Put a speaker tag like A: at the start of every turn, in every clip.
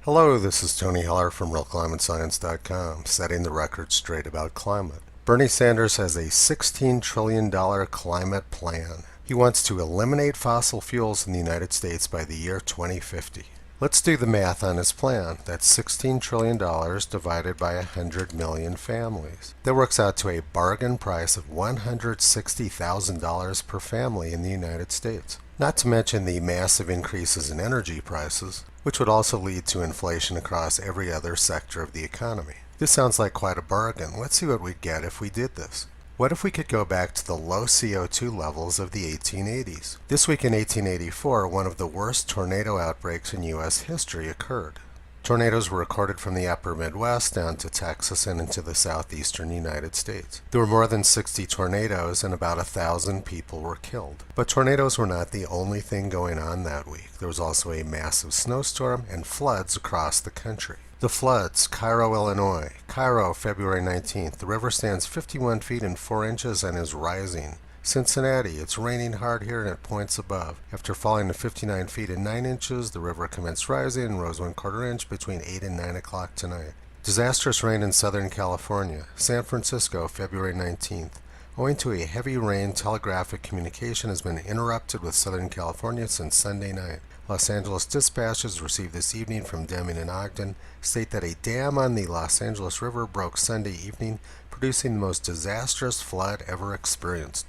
A: Hello, this is Tony Heller from RealClimateScience.com, setting the record straight about climate. Bernie Sanders has a $16 trillion climate plan. He wants to eliminate fossil fuels in the United States by the year 2050. Let's do the math on his plan. That's $16 trillion divided by 100 million families. That works out to a bargain price of $160,000 per family in the United States. Not to mention the massive increases in energy prices, which would also lead to inflation across every other sector of the economy. This sounds like quite a bargain. Let's see what we'd get if we did this. What if we could go back to the low CO2 levels of the 1880s? This week in 1884, one of the worst tornado outbreaks in U.S. history occurred. Tornadoes were recorded from the upper Midwest down to Texas and into the southeastern United States. There were more than 60 tornadoes and about 1,000 people were killed. But tornadoes were not the only thing going on that week. There was also a massive snowstorm and floods across the country. The floods, Cairo, Illinois. Cairo, February 19th. The river stands 51 feet and 4 inches and is rising. Cincinnati, it's raining hard here and at points above. After falling to 59 feet and 9 inches, the river commenced rising and rose 1/4 inch between 8 and 9 o'clock tonight. Disastrous rain in Southern California. San Francisco, February 19th. Owing to a heavy rain, telegraphic communication has been interrupted with Southern California since Sunday night. Los Angeles dispatches received this evening from Deming and Ogden state that a dam on the Los Angeles River broke Sunday evening, producing the most disastrous flood ever experienced.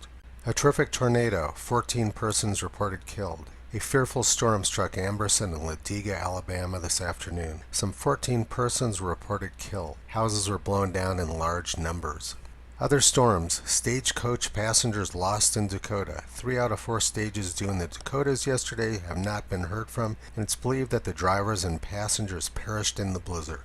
A: A terrific tornado, 14 persons reported killed. A fearful storm struck Amberson and Latiga, Alabama this afternoon. Some 14 persons were reported killed. Houses were blown down in large numbers. Other storms, stagecoach passengers lost in Dakota. 3 out of 4 stages due in the Dakotas yesterday have not been heard from, and it's believed that the drivers and passengers perished in the blizzard.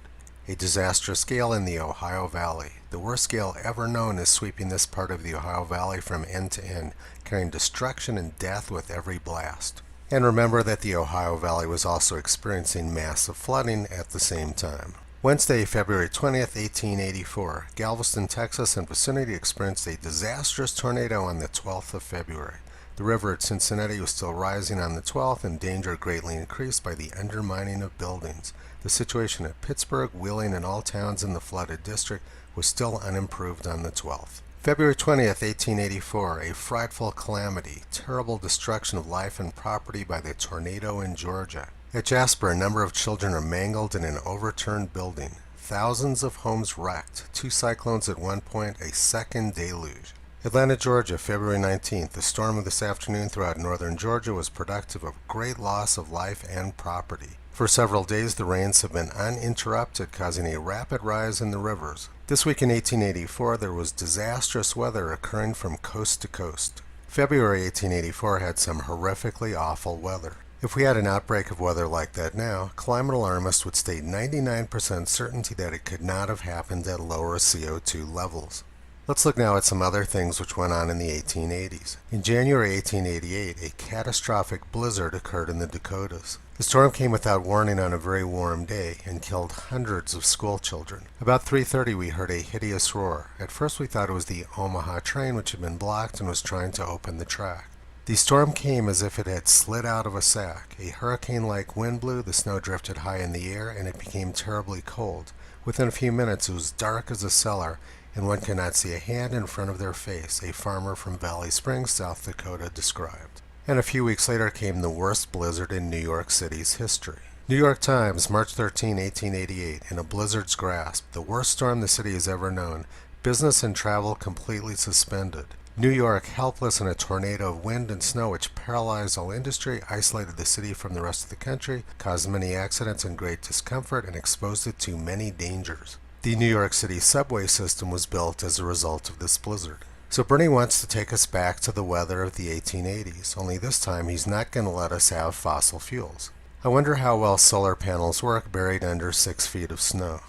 A: A disastrous gale in the Ohio Valley. The worst gale ever known is sweeping this part of the Ohio Valley from end to end, carrying destruction and death with every blast. And remember that the Ohio Valley was also experiencing massive flooding at the same time. Wednesday, February 20th, 1884, Galveston, Texas and vicinity experienced a disastrous tornado on the 12th of February. The river at Cincinnati was still rising on the 12th and danger greatly increased by the undermining of buildings. The situation at Pittsburgh, Wheeling, and all towns in the flooded district was still unimproved on the 12th. February 20th, 1884, a frightful calamity, terrible destruction of life and property by the tornado in Georgia. At Jasper, a number of children are mangled in an overturned building. Thousands of homes wrecked, 2 cyclones at one point, a second deluge. Atlanta, Georgia, February 19th. The storm of this afternoon throughout northern Georgia was productive of great loss of life and property. For several days, the rains have been uninterrupted, causing a rapid rise in the rivers. This week in 1884, there was disastrous weather occurring from coast to coast. February 1884 had some horrifically awful weather. If we had an outbreak of weather like that now, climate alarmists would state 99% certainty that it could not have happened at lower CO2 levels. Let's look now at some other things which went on in the 1880s. In January 1888, a catastrophic blizzard occurred in the Dakotas. The storm came without warning on a very warm day and killed hundreds of school children. About 3:30 we heard a hideous roar. At first we thought it was the Omaha train which had been blocked and was trying to open the track. The storm came as if it had slid out of a sack. A hurricane-like wind blew, the snow drifted high in the air, and it became terribly cold. Within a few minutes it was dark as a cellar, and one could not see a hand in front of their face, a farmer from Valley Springs, South Dakota, described. And a few weeks later came the worst blizzard in New York City's history. New York Times, March 13, 1888, in a blizzard's grasp, the worst storm the city has ever known, business and travel completely suspended. New York, helpless in a tornado of wind and snow which paralyzed all industry, isolated the city from the rest of the country, caused many accidents and great discomfort, and exposed it to many dangers. The New York City subway system was built as a result of this blizzard. So Bernie wants to take us back to the weather of the 1880s, only this time he's not going to let us have fossil fuels. I wonder how well solar panels work buried under 6 feet of snow.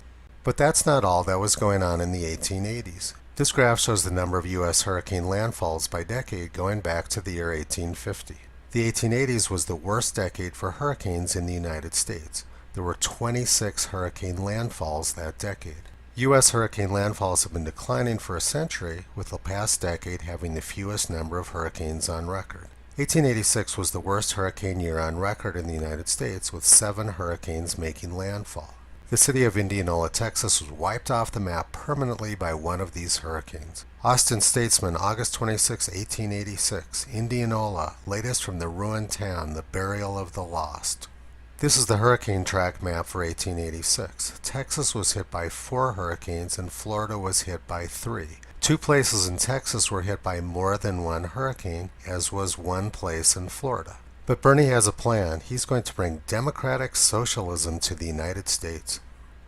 A: But that's not all that was going on in the 1880s. This graph shows the number of U.S. hurricane landfalls by decade going back to the year 1850. The 1880s was the worst decade for hurricanes in the United States. There were 26 hurricane landfalls that decade. U.S. hurricane landfalls have been declining for a century, with the past decade having the fewest number of hurricanes on record. 1886 was the worst hurricane year on record in the United States, with 7 hurricanes making landfall. The city of Indianola, Texas was wiped off the map permanently by one of these hurricanes. Austin Statesman, August 26, 1886. Indianola, latest from the ruined town, the burial of the lost. This is the hurricane track map for 1886. Texas was hit by 4 hurricanes and Florida was hit by 3. 2 places in Texas were hit by more than one hurricane, as was one place in Florida. But Bernie has a plan. He's going to bring democratic socialism to the United States.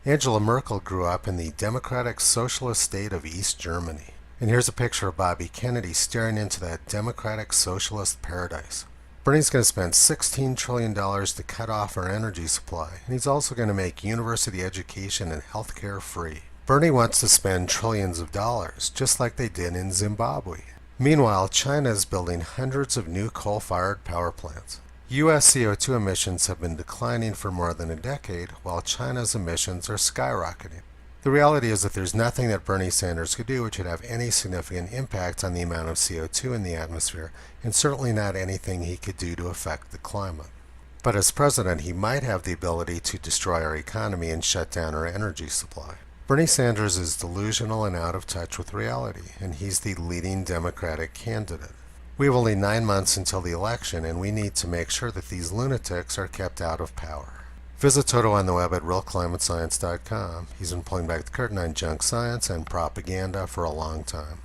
A: Angela Merkel grew up in the democratic socialist state of East Germany. And here's a picture of Bobby Kennedy staring into that democratic socialist paradise. Bernie's going to spend $16 trillion to cut off our energy supply, and he's also going to make university education and healthcare free. Bernie wants to spend trillions of dollars, just like they did in Zimbabwe. Meanwhile, China is building hundreds of new coal-fired power plants. U.S. CO2 emissions have been declining for more than a decade, while China's emissions are skyrocketing. The reality is that there's nothing that Bernie Sanders could do which would have any significant impact on the amount of CO2 in the atmosphere, and certainly not anything he could do to affect the climate. But as president, he might have the ability to destroy our economy and shut down our energy supply. Bernie Sanders is delusional and out of touch with reality, and he's the leading Democratic candidate. We have only 9 months until the election, and we need to make sure that these lunatics are kept out of power. Visit Toto on the web at realclimatescience.com. He's been pulling back the curtain on junk science and propaganda for a long time.